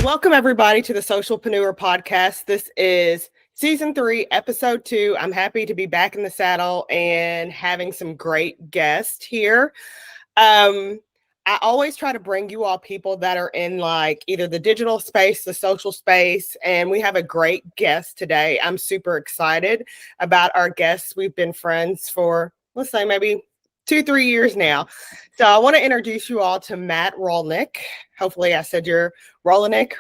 Welcome, everybody, to the Socialpreneur Podcast. This is Season 3, Episode 2. I'm happy to be back in the saddle and having some great guests here. I always try to bring you all people that are in like either the digital space, the social space, and we have a great guest today. I'm super excited about our guests. We've been friends for, let's say, maybe 2-3 years now. So I want to introduce you all to Matt Rolnick. Hopefully I said your Rolnick.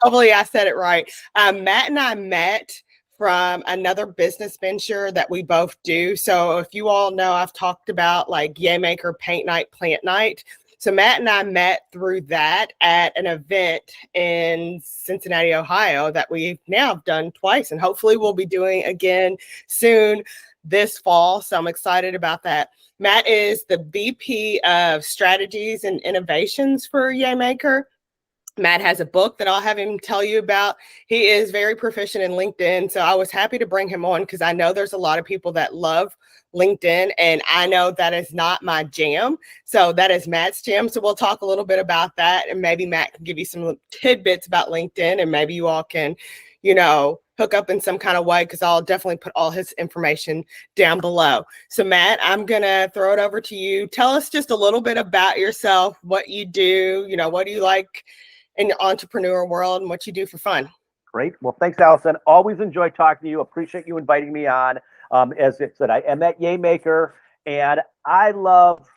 Hopefully I said it right. Matt and I met from another business venture that we both do. So if you all know, I've talked about like Yaymaker, Paint Night, Plant Night. So Matt and I met through that at an event in Cincinnati, Ohio that we've now done twice, and hopefully we'll be doing again soon this fall. So I'm excited about that. Matt is the VP of Strategies and Innovations for Yaymaker. Matt has a book that I'll have him tell you about. He is very proficient in LinkedIn. So I was happy to bring him on because I know there's a lot of people that love LinkedIn, and I know that is not my jam. So that is Matt's jam. So we'll talk a little bit about that, and maybe Matt can give you some tidbits about LinkedIn, and maybe you all can, hook up in some kind of way, because I'll definitely put all his information down below. So Matt, I'm going to throw it over to you. Tell us just a little bit about yourself, what you do, what do you like in the entrepreneur world, and what you do for fun. Great. Well, thanks, Allison. Always enjoy talking to you. Appreciate you inviting me on. As it said, I am at Yaymaker, and I love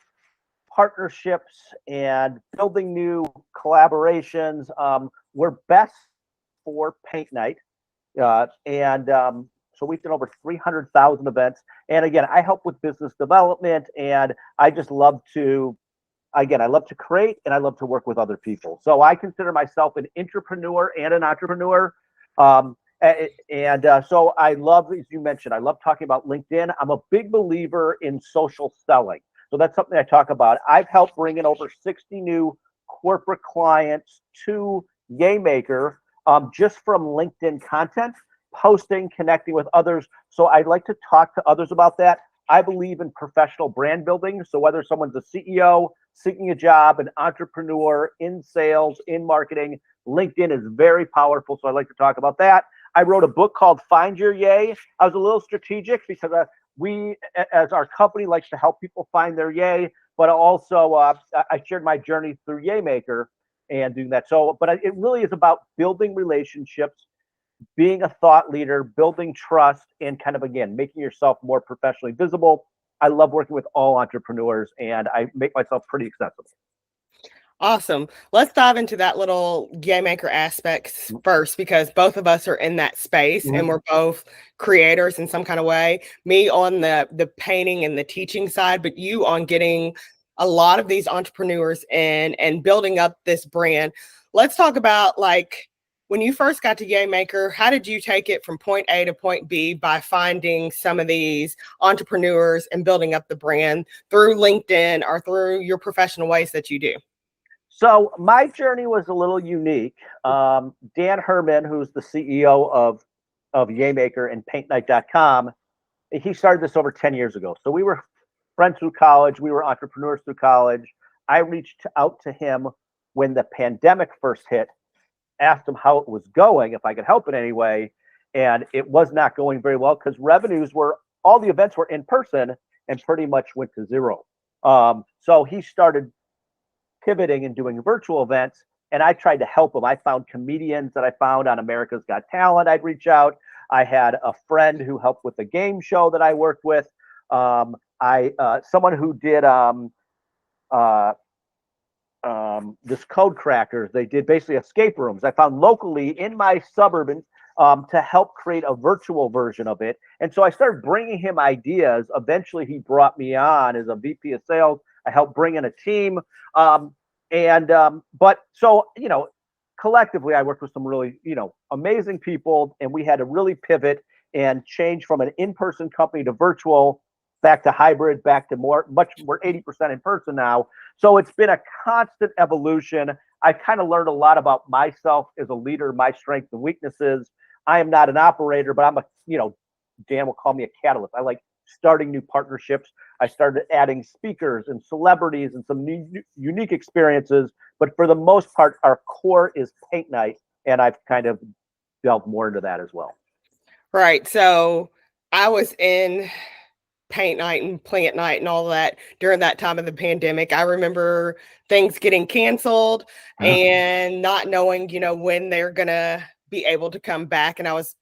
partnerships and building new collaborations. We're best for Paint Night. So we've done over 300,000 events. And again, I help with business development, and I just love to, I love to create, and I love to work with other people. So I consider myself an entrepreneur and an entrepreneur. So I love, as you mentioned, I love talking about LinkedIn. I'm a big believer in social selling. So that's something I talk about. I've helped bring in over 60 new corporate clients to Yaymaker just from LinkedIn content, posting, connecting with others. So I'd like to talk to others about that. I believe in professional brand building. So whether someone's a CEO, seeking a job, an entrepreneur, in sales, in marketing, LinkedIn is very powerful. So I'd like to talk about that. I wrote a book called Find Your Yay. I was a little strategic because we, as our company, likes to help people find their yay, but also I shared my journey through Yaymaker and doing that. So, but it really is about building relationships, being a thought leader, building trust, and kind of, again, making yourself more professionally visible. I love working with all entrepreneurs, and I make myself pretty accessible. Awesome. Let's dive into that little Yaymaker aspects first, because both of us are in that space and we're both creators in some kind of way. Me on the painting and the teaching side, but you on getting a lot of these entrepreneurs in and building up this brand. Let's talk about, like, when you first got to Yaymaker, how did you take it from point A to point B by finding some of these entrepreneurs and building up the brand through LinkedIn or through your professional ways that you do? So my journey was a little unique. Dan Herman, who's the CEO of Yaymaker and PaintNight.com, he started this over 10 years ago. So we were friends through college. We were entrepreneurs through college. I reached out to him when the pandemic first hit, asked him how it was going, if I could help in any way. And it was not going very well because all the events were in person and pretty much went to zero. So he started pivoting and doing virtual events, and I tried to help him. I found comedians that I found on America's Got Talent. I'd reach out. I had a friend who helped with the game show that I worked with. Someone who did this Code Crackers. They did basically escape rooms. I found locally in my suburban to help create a virtual version of it. And so I started bringing him ideas. Eventually, he brought me on as a VP of sales. I helped bring in a team. But collectively, I worked with some really, amazing people, and we had to really pivot and change from an in-person company to virtual, back to hybrid, back to much more 80% in person now. So it's been a constant evolution. I kind of learned a lot about myself as a leader, my strengths and weaknesses. I am not an operator, but I'm Dan will call me a catalyst. I like starting new partnerships. I started adding speakers and celebrities and some unique experiences. But for the most part, our core is paint night, and I've kind of delved more into that as well. Right. So I was in paint night and plant night and all that during that time of the pandemic. I remember things getting canceled and not knowing, when they're going to be able to come back. And I was,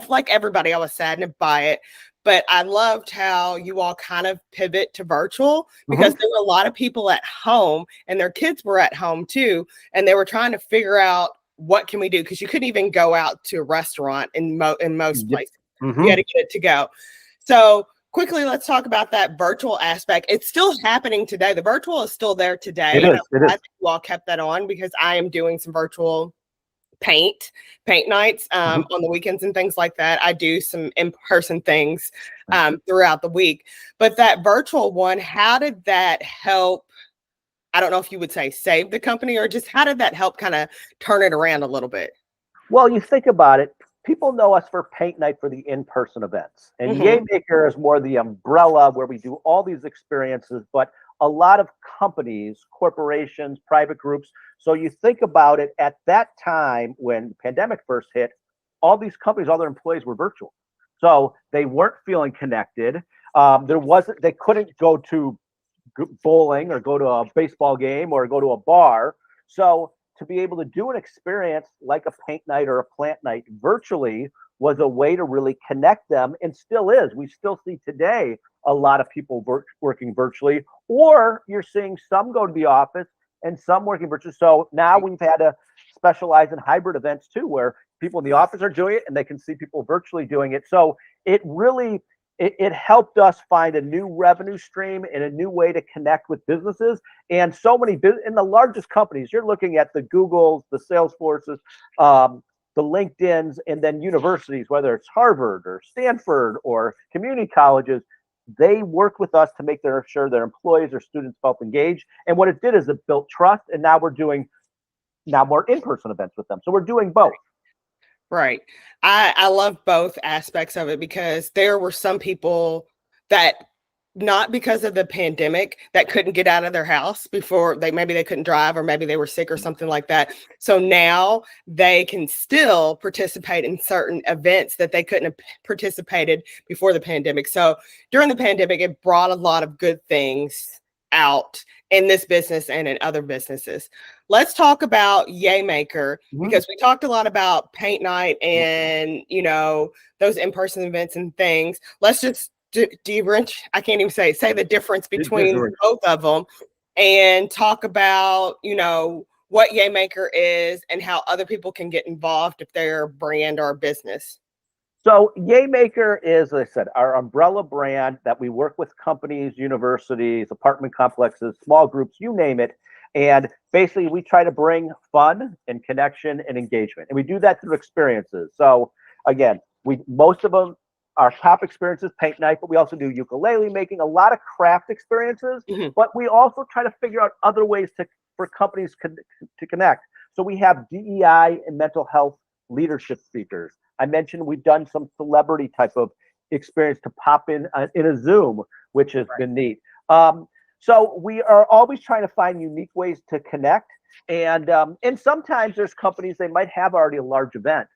like everybody, I was saddened by it. But I loved how you all kind of pivot to virtual, because there were a lot of people at home and their kids were at home too. And they were trying to figure out, what can we do? Because you couldn't even go out to a restaurant in most places. You had to get it to go. So quickly, let's talk about that virtual aspect. It's still happening today. The virtual is still there today. It is. I think you all kept that on, because I am doing some virtual paint nights on the weekends and things like that. I do some in-person things throughout the week. But that virtual one, how did that help? I don't know if you would say save the company, or just how did that help kind of turn it around a little bit? Well, you think about it. People know us for paint night for the in-person events. And Yaymaker is more the umbrella where we do all these experiences, but a lot of companies, corporations, private groups. So you think about it, at that time when the pandemic first hit, all these companies, all their employees were virtual. So they weren't feeling connected. They couldn't go to bowling or go to a baseball game or go to a bar. So to be able to do an experience like a paint night or a plant night virtually was a way to really connect them, and still is. We still see today a lot of people working virtually, or you're seeing some go to the office and some working virtually. So now we've had to specialize in hybrid events too, where people in the office are doing it and they can see people virtually doing it. So it really, it helped us find a new revenue stream and a new way to connect with businesses. And so many in the largest companies, you're looking at the Googles, the Salesforces, the LinkedIns, and then universities, whether it's Harvard or Stanford or community colleges. They work with us to make sure their employees or students felt engaged. And what it did is it built trust. And now we're doing more in-person events with them. So we're doing both. Right. I love both aspects of it, because there were some people that, not because of the pandemic, that couldn't get out of their house before. Maybe they couldn't drive, or maybe they were sick or something like that. So now they can still participate in certain events that they couldn't have participated before the pandemic. So during the pandemic, it brought a lot of good things out in this business and in other businesses. Let's talk about Yaymaker, because we talked a lot about paint night and, those in-person events and things. Let's just I can't even say the difference between both of them, and talk about, what Yaymaker is and how other people can get involved if they're a brand or a business. So Yaymaker is, as I said, our umbrella brand that we work with companies, universities, apartment complexes, small groups, you name it. And basically we try to bring fun and connection and engagement. And we do that through experiences. So again, most of them, our top experiences, paint night, but we also do ukulele making, a lot of craft experiences. But we also try to figure out other ways for companies to connect. So we have DEI and mental health leadership speakers. I mentioned we've done some celebrity type of experience to pop in a Zoom, which has been neat. So we are always trying to find unique ways to connect. And sometimes there's companies, they might have already a large event.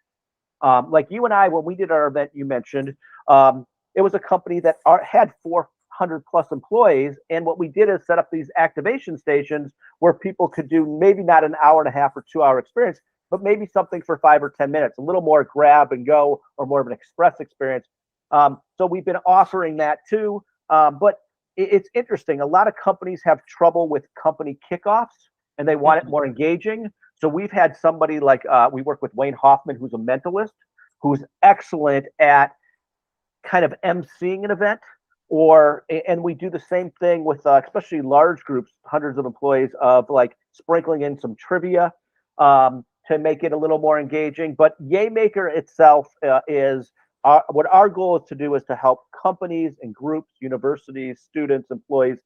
Like you and I, when we did our event, you mentioned, it was a company that had 400 plus employees. And what we did is set up these activation stations where people could do maybe not an hour and a half or 2 hour experience, but maybe something for 5 or 10 minutes, a little more grab and go, or more of an express experience. So we've been offering that too. But it's interesting. A lot of companies have trouble with company kickoffs, and they want it more engaging. So we've had somebody like, we work with Wayne Hoffman, who's a mentalist, who's excellent at kind of emceeing an event. And we do the same thing with especially large groups, hundreds of employees, of like sprinkling in some trivia to make it a little more engaging. But Yaymaker itself is what our goal is to do, is to help companies and groups, universities, students, employees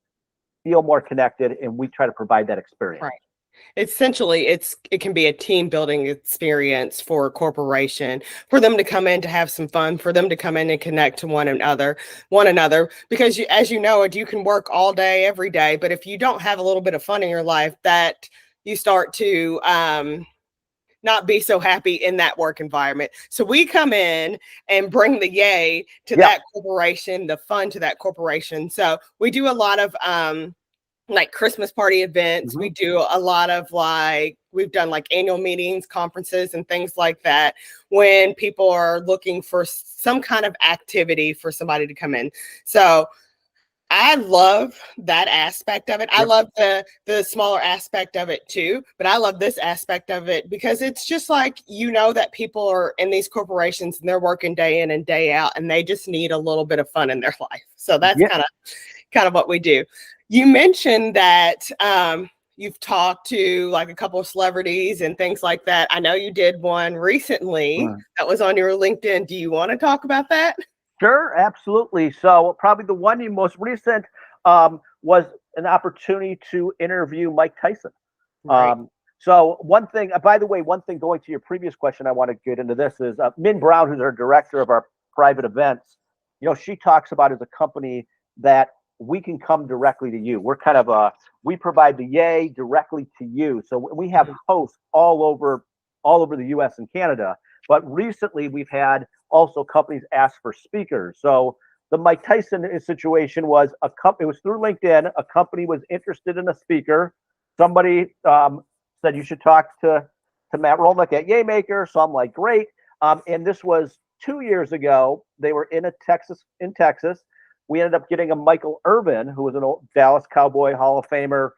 feel more connected, and we try to provide that experience. Right. Essentially, it can be a team building experience for a corporation, for them to come in to have some fun, for them to come in and connect to one another. Because as you know, you can work all day, every day, but if you don't have a little bit of fun in your life, that you start to not be so happy in that work environment. So we come in and bring the yay to that corporation, the fun to that corporation. So we do a lot of like Christmas party events. We do a lot of we've done like annual meetings, conferences, and things like that when people are looking for some kind of activity for somebody to come in. So I love that aspect of it. I love the smaller aspect of it too, but I love this aspect of it because it's just like, that people are in these corporations and they're working day in and day out, and they just need a little bit of fun in their life. So that's kind of what we do. You mentioned that you've talked to like a couple of celebrities and things like that. I know you did one recently that was on your LinkedIn. Do you want to talk about that? Sure, absolutely. So probably the one most recent was an opportunity to interview Mike Tyson. Right. So one thing, by the way, going to your previous question, I want to get into this is Min Brown, who's our director of our private events. She talks about as a company that we can come directly to you. We're kind of we provide the yay directly to you. So we have hosts all over the U.S. and Canada. But recently we've had also companies ask for speakers. So the Mike Tyson situation was it was through LinkedIn. A company was interested in a speaker. Somebody said you should talk to Matt Rolnick at Yaymaker. So I'm like, great. And this was 2 years ago. They were in Texas. We ended up getting a Michael Irvin, who was an old Dallas Cowboy Hall of Famer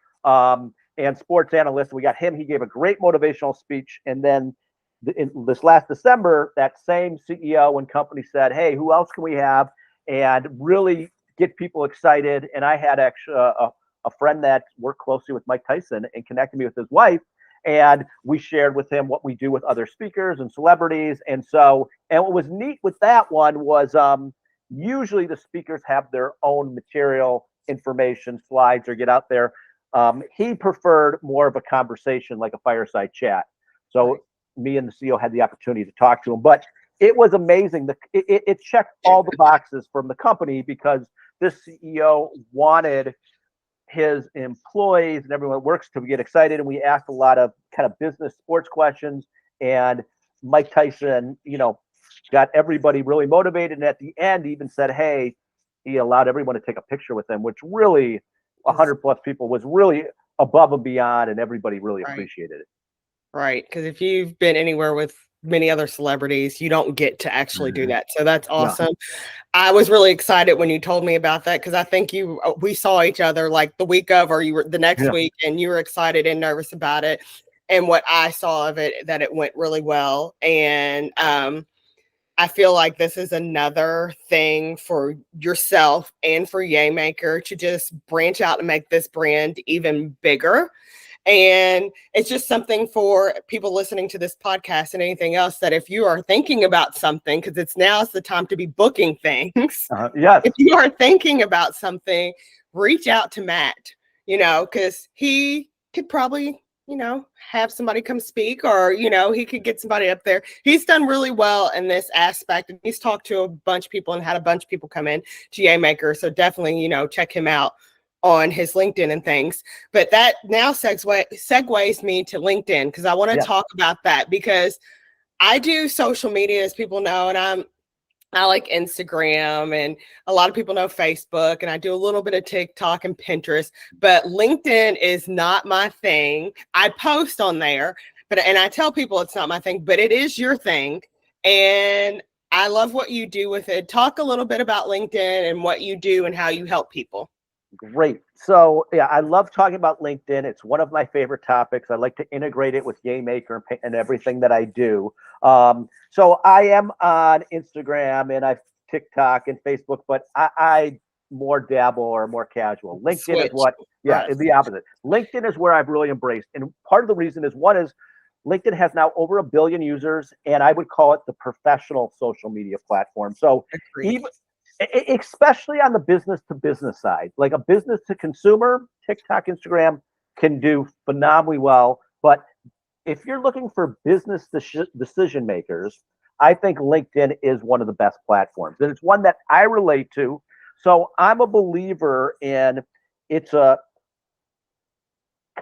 and sports analyst. We got him. He gave a great motivational speech. And then in this last December, that same CEO and company said, hey, who else can we have? And really get people excited. And I had actually a friend that worked closely with Mike Tyson and connected me with his wife. And we shared with him what we do with other speakers and celebrities. And what was neat with that one was usually the speakers have their own material, information, slides, or get out there. He preferred more of a conversation, like a fireside chat. So me and the CEO had the opportunity to talk to him, but it was amazing. It checked all the boxes from the company because this CEO wanted his employees and everyone that works to get excited. And we asked a lot of kind of business sports questions, and Mike Tyson, got everybody really motivated. And at the end, even said, hey, he allowed everyone to take a picture with him, which really 100 plus people was really above and beyond, and everybody really appreciated it. Right. Because if you've been anywhere with many other celebrities, you don't get to actually do that. So that's awesome. Yeah. I was really excited when you told me about that because I think we saw each other like the week of, or you were the next week, and you were excited and nervous about it. And what I saw of it, that it went really well. And I feel like this is another thing for yourself and for Yaymaker to just branch out and make this brand even bigger. And it's just something for people listening to this podcast and anything else, that if you are thinking about something, because now's the time to be booking things. If you are thinking about something, reach out to Matt, because he could probably, have somebody come speak, or, he could get somebody up there. He's done really well in this aspect, and he's talked to a bunch of people and had a bunch of people come in to Yaymaker. So definitely, check him out on his LinkedIn and things. But that now segues me to LinkedIn, because I want to talk about that, because I do social media, as people know, and I like Instagram, and a lot of people know Facebook, and I do a little bit of TikTok and Pinterest, but LinkedIn is not my thing. I post on there, and I tell people it's not my thing, but it is your thing. And I love what you do with it. Talk a little bit about LinkedIn and what you do and how you help people. Great. So I love talking about LinkedIn. It's one of my favorite topics. I like to integrate it with Yaymaker and everything that I do. So I am on Instagram and TikTok and Facebook, but I more dabble or more casual. LinkedIn is the opposite. LinkedIn is where I've really embraced. And part of the reason is LinkedIn has now over 1 billion users, and I would call it the professional social media platform. So especially on the business to business side, like a business to consumer, TikTok, Instagram can do phenomenally well. But if you're looking for business decision makers, I think LinkedIn is one of the best platforms. And it's one that I relate to. So I'm a believer in it's a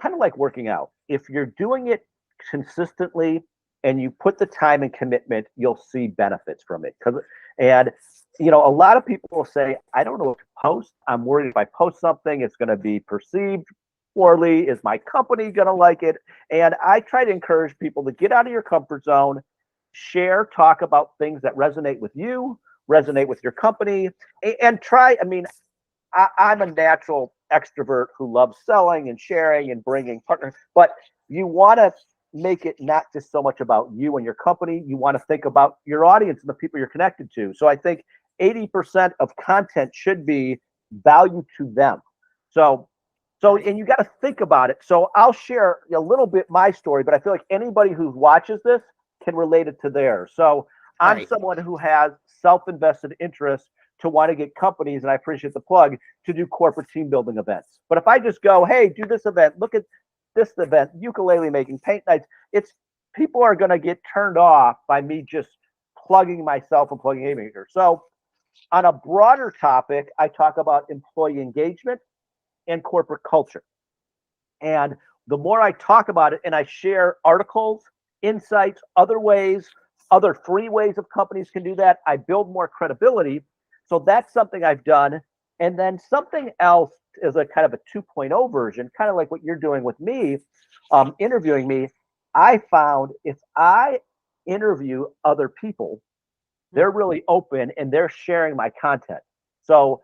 kind of like working out. If you're doing it consistently and you put the time and commitment, you'll see benefits from it. And a lot of people will say, I don't know what to post. I'm worried if I post something, it's going to be perceived poorly. Is my company going to like it? And I try to encourage people to get out of your comfort zone, share, talk about things that resonate with you, resonate with your company, and try. I mean, I'm a natural extrovert who loves selling and sharing and bringing partners, but you want to make it not just so much about you and your company. You want to think about your audience and the people you're connected to. So I think 80% of content should be value to them. So, and you got to think about it. So I'll share a little bit my story, but I feel like anybody who watches this can relate it to theirs. So I'm someone who has self-invested interest to want to get companies, and I appreciate the plug, to do corporate team building events. But if I just go, hey, do this event, look at this event, ukulele making, paint nights, people are going to get turned off by me just plugging myself and plugging Yaymaker. So on a broader topic, I talk about employee engagement and corporate culture. And the more I talk about it and I share articles, insights, other ways, other free ways of companies can do that, I build more credibility. So that's something I've done. And then something else is a kind of a 2.0 version, kind of like what you're doing with me, interviewing me. I found if I interview other people, they're really open and they're sharing my content. So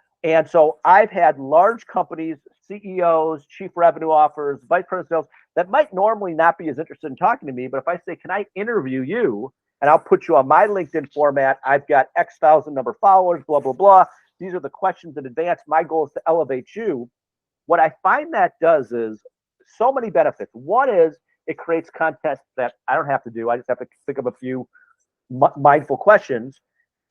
I've had large companies, CEOs, chief revenue officers, vice president sales that might normally not be as interested in talking to me. But if I say, can I interview you? And I'll put you on my LinkedIn format. I've got X thousand number of followers, blah, blah, blah. These are the questions in advance. My goal is to elevate you. What I find that does is so many benefits. One is it creates content that I don't have to do. I just have to think of a few mindful questions.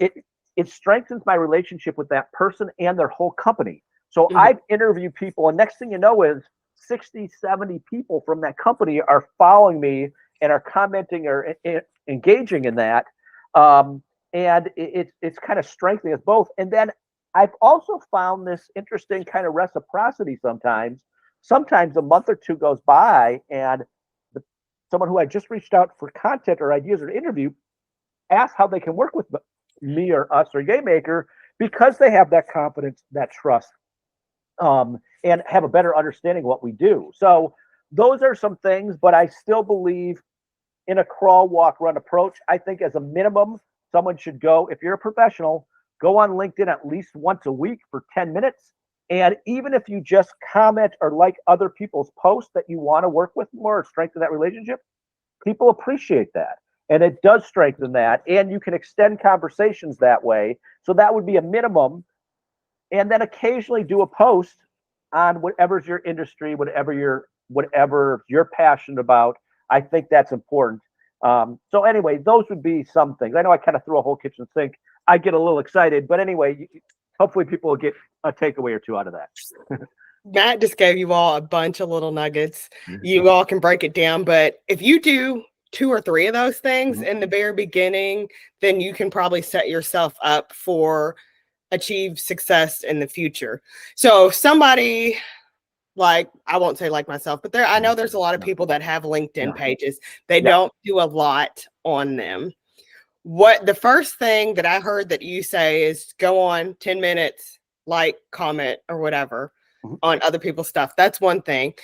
It strengthens my relationship with that person and their whole company. So I've interviewed people, and next thing you know is 60, 70 people from that company are following me and are commenting or engaging in that. And it's kind of strengthening us both. And then I've also found this interesting kind of reciprocity sometimes. Sometimes a month or two goes by and someone who I just reached out for content or ideas or interview asks how they can work with me or us or Yaymaker because they have that confidence, that trust, and have a better understanding of what we do. So those are some things, but I still believe in a crawl, walk, run approach. I think as a minimum, someone should go, if you're a professional, go on LinkedIn at least once a week for 10 minutes. And even if you just comment or like other people's posts that you want to work with more or strengthen that relationship, people appreciate that. And it does strengthen that. And you can extend conversations that way. So that would be a minimum. And then occasionally do a post on whatever's your industry, whatever you're passionate about. I think that's important. So anyway, those would be some things. I know I kind of threw a whole kitchen sink. I get a little excited, but anyway, hopefully people will get a takeaway or two out of that. Matt just gave you all a bunch of little nuggets. You all can break it down, but if you do 2 or 3 of those things in the very beginning, then you can probably set yourself up for achieve success in the future. So somebody like, I won't say like myself, but I know there's a lot of people that have LinkedIn pages. They don't do a lot on them. What the first thing that I heard that you say is go on 10 minutes, like, comment or whatever on other people's stuff. That's one thing.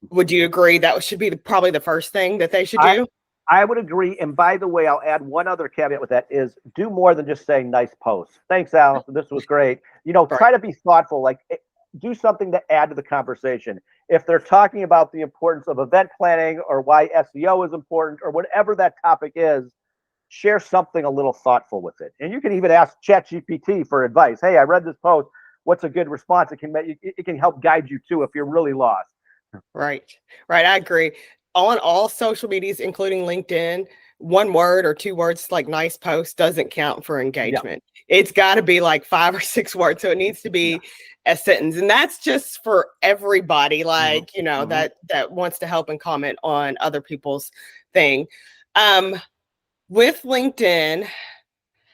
Would you agree that should be probably the first thing that they should do? I would agree. And by the way, I'll add one other caveat with that is do more than just saying nice posts. Thanks, Allison. This was great. Try to be thoughtful, like do something to add to the conversation. If they're talking about the importance of event planning or why SEO is important or whatever that topic is, share something a little thoughtful with it. And you can even ask ChatGPT for advice. Hey, I read this post. What's a good response? It can help guide you too if you're really lost. Right. I agree. On all social medias, including LinkedIn, one word or two words, like nice post, doesn't count for engagement. It's got to be like 5 or 6 words. So it needs to be a sentence. And that's just for everybody, like, that wants to help and comment on other people's thing. With LinkedIn,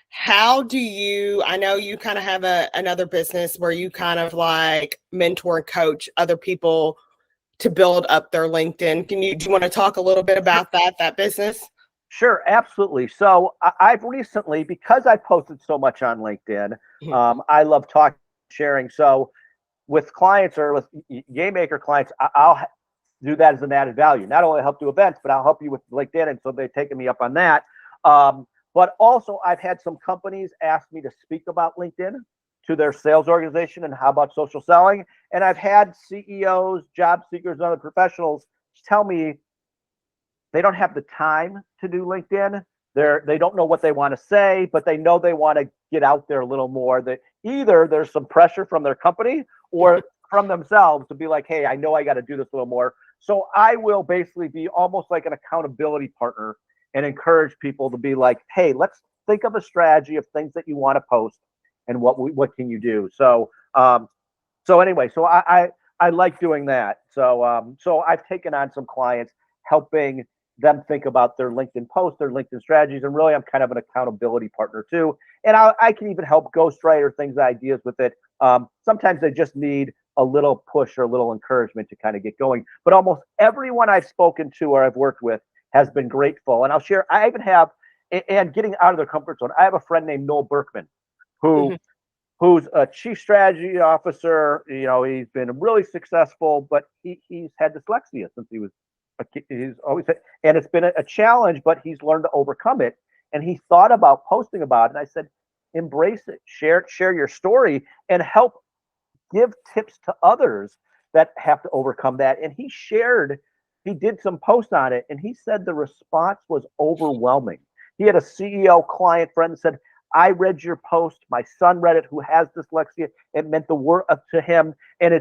how do you, I know you kind of have another business where you kind of like mentor and coach other people to build up their LinkedIn. Do you want to talk a little bit about that business? Sure, absolutely. So I've recently, because I posted so much on LinkedIn, I love talking, sharing. So with clients or with Yaymaker clients, I'll do that as an added value. Not only help do events, but I'll help you with LinkedIn. And so they've taken me up on that. But also I've had some companies ask me to speak about LinkedIn to their sales organization and how about social selling. And I've had CEOs, job seekers, and other professionals tell me they don't have the time to do LinkedIn. They don't know what they want to say, but they know they want to get out there a little more. That either there's some pressure from their company or from themselves to be like, hey, I know I got to do this a little more. So I will basically be almost like an accountability partner and encourage people to be like, hey, let's think of a strategy of things that you want to post and what can you do. So anyway, so I like doing that. So I've taken on some clients, helping them think about their LinkedIn posts, their LinkedIn strategies, and really I'm kind of an accountability partner too. And I can even help ghostwrite things, ideas with it. Sometimes they just need a little push or a little encouragement to kind of get going. But almost everyone I've spoken to or I've worked with has been grateful. And I'll share, I even have, and getting out of their comfort zone, I have a friend named Noel Berkman who's a chief strategy officer. He's been really successful, but he's had dyslexia since he was he's always had, and it's been a challenge, but he's learned to overcome it. And he thought about posting about it. And I said, embrace it, share your story, and help give tips to others that have to overcome that. And he did some posts on it, and he said the response was overwhelming. He had a CEO client friend that said, I read your post. My son read it, who has dyslexia. It meant the world to him. And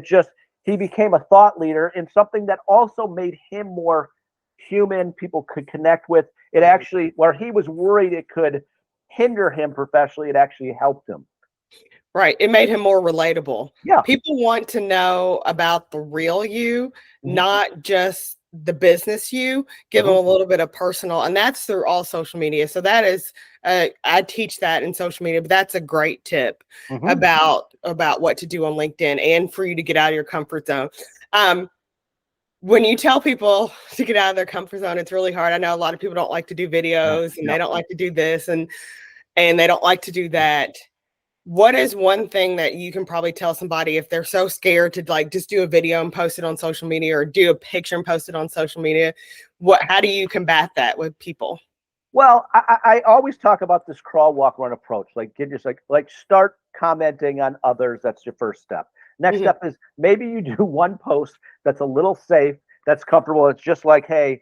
he became a thought leader in something that also made him more human. People could connect with it. Actually, where he was worried it could hinder him professionally, it actually helped him. Right. It made him more relatable. Yeah. People want to know about the real you, not just the business you. Give them a little bit of personal, and that's through all social media. So that is, I teach that in social media, but that's a great tip about what to do on LinkedIn and for you to get out of your comfort zone. When you tell people to get out of their comfort zone, it's really hard. I know a lot of people don't like to do videos and they don't like to do this and they don't like to do that. What is one thing that you can probably tell somebody if they're so scared to like just do a video and post it on social media or do a picture and post it on social media? How do you combat that with people? Well, I always talk about this crawl, walk, run approach. Like, get just like start commenting on others. That's your first step. Next step is maybe you do one post that's a little safe, that's comfortable. It's just like, hey,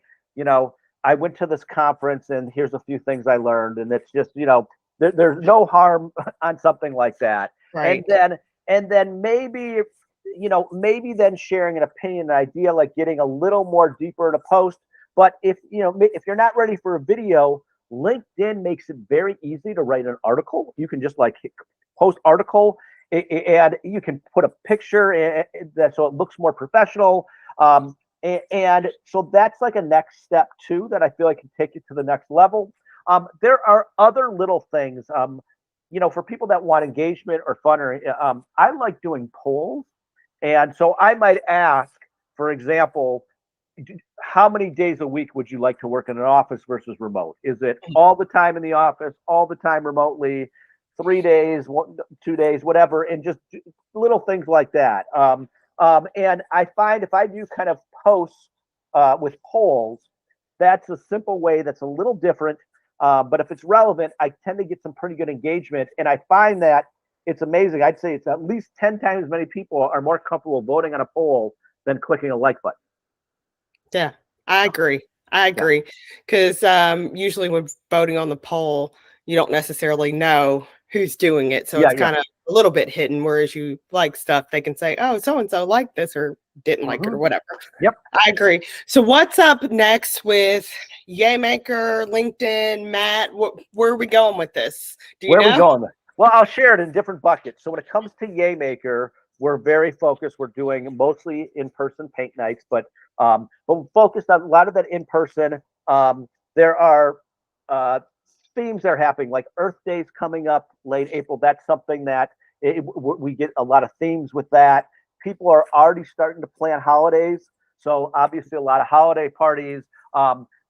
I went to this conference and here's a few things I learned. And it's just, there's no harm on something like that. Right. And then maybe, maybe then sharing an opinion, an idea, like getting a little more deeper in a post. But if you're not ready for a video, LinkedIn makes it very easy to write an article. You can just like post article and you can put a picture so it looks more professional. And so that's like a next step too, that I feel like can take you to the next level. There are other little things, for people that want engagement or fun, I like doing polls. And so I might ask, for example, how many days a week would you like to work in an office versus remote? Is it all the time in the office, all the time remotely, 3 days, 2 days, whatever, and just little things like that. And I find if I do kind of posts with polls, that's a simple way that's a little different. But if it's relevant, I tend to get some pretty good engagement. And I find that it's amazing. I'd say it's at least 10 times as many people are more comfortable voting on a poll than clicking a like button. Yeah, I agree. Because usually when voting on the poll, you don't necessarily know who's doing it. So it's kind of a little bit hidden, whereas you like stuff, they can say, oh, so-and-so liked this or didn't like it or whatever. Yep. I agree. So what's up next with Yaymaker, LinkedIn, Matt? Where are we going with this? Do you Where know? are we going? Well, I'll share it in different buckets. So when it comes to Yaymaker, we're very focused. We're doing mostly in-person paint nights, but we're focused on a lot of that in-person. There are themes that are happening, like Earth Day's coming up late April. That's something that we get a lot of themes with that. People are already starting to plan holidays. So obviously a lot of holiday parties.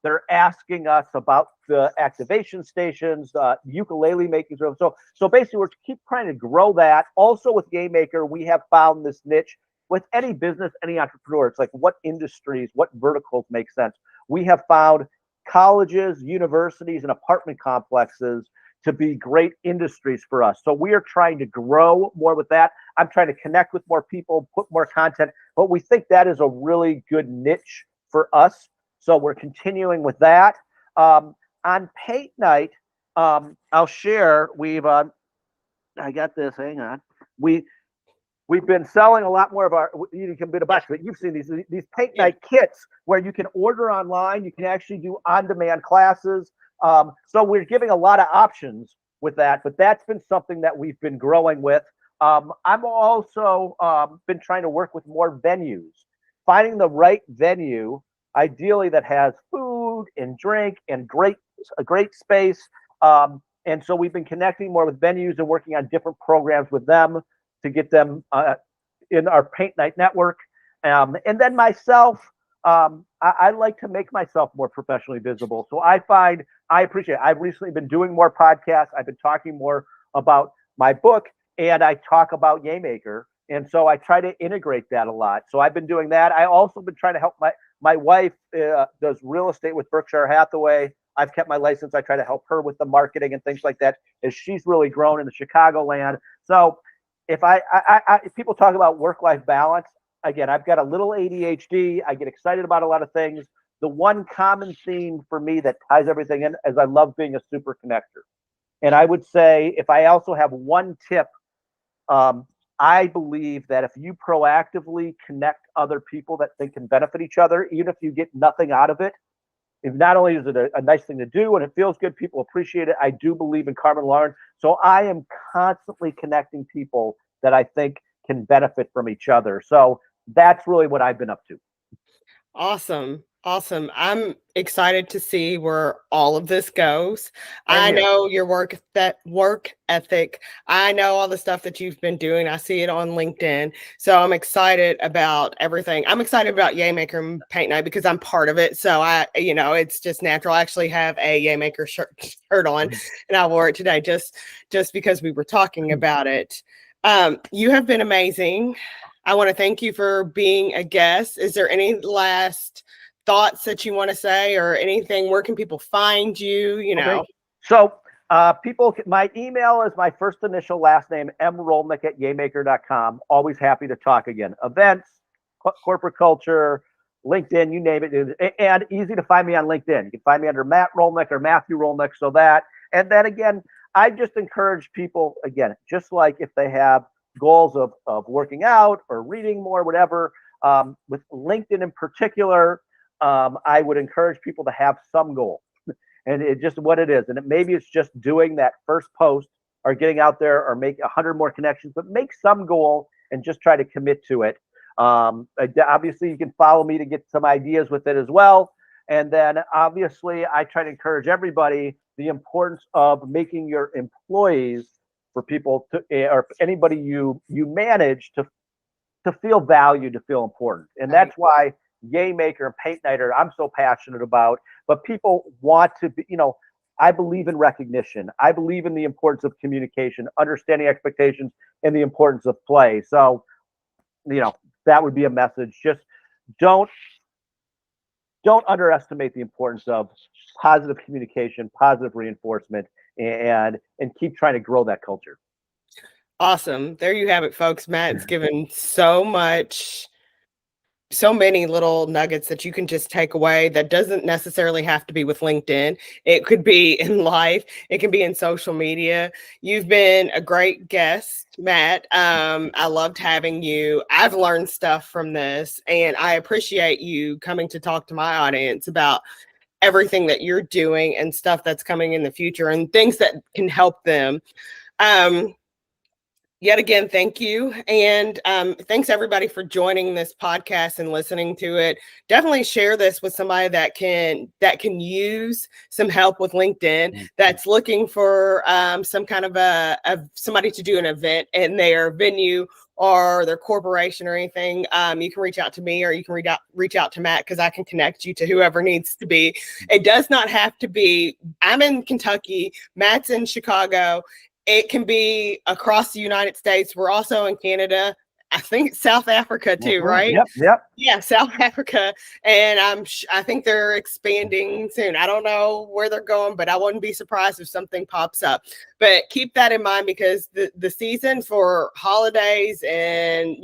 They're asking us about the activation stations, ukulele makers. So basically we're keep trying to grow that. Also with Yaymaker, we have found this niche with any business, any entrepreneur. It's like what industries, what verticals make sense. We have found colleges, universities, and apartment complexes to be great industries for us. So we are trying to grow more with that. I'm trying to connect with more people, put more content, but we think that is a really good niche for us. So we're continuing with that. On paint night, I'll share, I got this, hang on. We've been selling a lot more of our, you can be a bunch, but you've seen these paint night kits where you can order online. You can actually do on-demand classes. So we're giving a lot of options with that, but that's been something that we've been growing with. I'm also been trying to work with more venues, finding the right venue, ideally that has food and drink and a great space. And so we've been connecting more with venues and working on different programs with them to get them in our paint night network. And then myself, I like to make myself more professionally visible. So I appreciate it. I've recently been doing more podcasts. I've been talking more about my book, and I talk about Yaymaker. And so I try to integrate that a lot. So I've been doing that. I also been trying to help my wife does real estate with Berkshire Hathaway. I've kept my license. I try to help her with the marketing and things like that, as she's really grown in the Chicago land. So if if people talk about work-life balance, again, I've got a little ADHD. I get excited about a lot of things. The one common theme for me that ties everything in is I love being a super connector. And I would say if I also have one tip, I believe that if you proactively connect other people that think can benefit each other, even if you get nothing out of it, if not only is it a nice thing to do and it feels good, people appreciate it. I do believe in karma and learn. So I am constantly connecting people that I think can benefit from each other. So that's really what I've been up to. Awesome. Awesome. I'm excited to see where all of this goes. I here. know your work ethic. I know all the stuff that you've been doing. I see it on LinkedIn. So I'm excited about everything. I'm excited about Yaymaker and Paint Night because I'm part of it. So it's just natural. I actually have a Yaymaker shirt on and I wore it today just because we were talking about it. You have been amazing. I want to thank you for being a guest. Is there any last thoughts that you want to say or anything? Where can people find you? Okay. So my email is my first initial last name, mrolnick@yaymaker.com. Always happy to talk again. Events, corporate culture, LinkedIn, you name it. And easy to find me on LinkedIn. You can find me under Matt Rolnick or Matthew Rolnick. So that, and then again, I just encourage people, again, just like if they have goals of working out or reading more, whatever, with LinkedIn in particular, I would encourage people to have some goal, and it's just what it is. And maybe it's just doing that first post or getting out there or make 100 more connections, but make some goal and just try to commit to it. Obviously you can follow me to get some ideas with it as well. And then obviously I try to encourage everybody the importance of making your employees, for people to, or anybody you manage, to feel valued, to feel important. And that's why Yaymaker and Paint Night I'm so passionate about. But people want to be, I believe in recognition. I believe in the importance of communication, understanding expectations, and the importance of play. So, that would be a message. Just don't underestimate the importance of positive communication, positive reinforcement, and keep trying to grow that culture. Awesome. There you have it, folks. Matt's given so much so many little nuggets that you can just take away that doesn't necessarily have to be with LinkedIn. It could be in life. It can be in social media. You've been a great guest, Matt. I loved having you. I've learned stuff from this, and I appreciate you coming to talk to my audience about everything that you're doing and stuff that's coming in the future and things that can help them. Yet again, thank you. And thanks everybody for joining this podcast and listening to it. Definitely share this with somebody that can use some help with LinkedIn, that's looking for some kind of somebody to do an event in their venue or their corporation or anything. You can reach out to me, or you can reach out to Matt, because I can connect you to whoever needs to be. It does not have to be. I'm in Kentucky, Matt's in Chicago. It can be across the United States. We're also in Canada. I think South Africa too, right? Yep. Yeah, South Africa. And I think they're expanding soon. I don't know where they're going, but I wouldn't be surprised if something pops up. But keep that in mind, because the season for holidays and,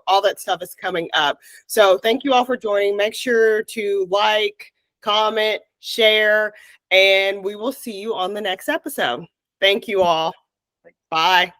all that stuff is coming up. So thank you all for joining. Make sure to like, comment, share, and we will see you on the next episode. Thank you all. Bye.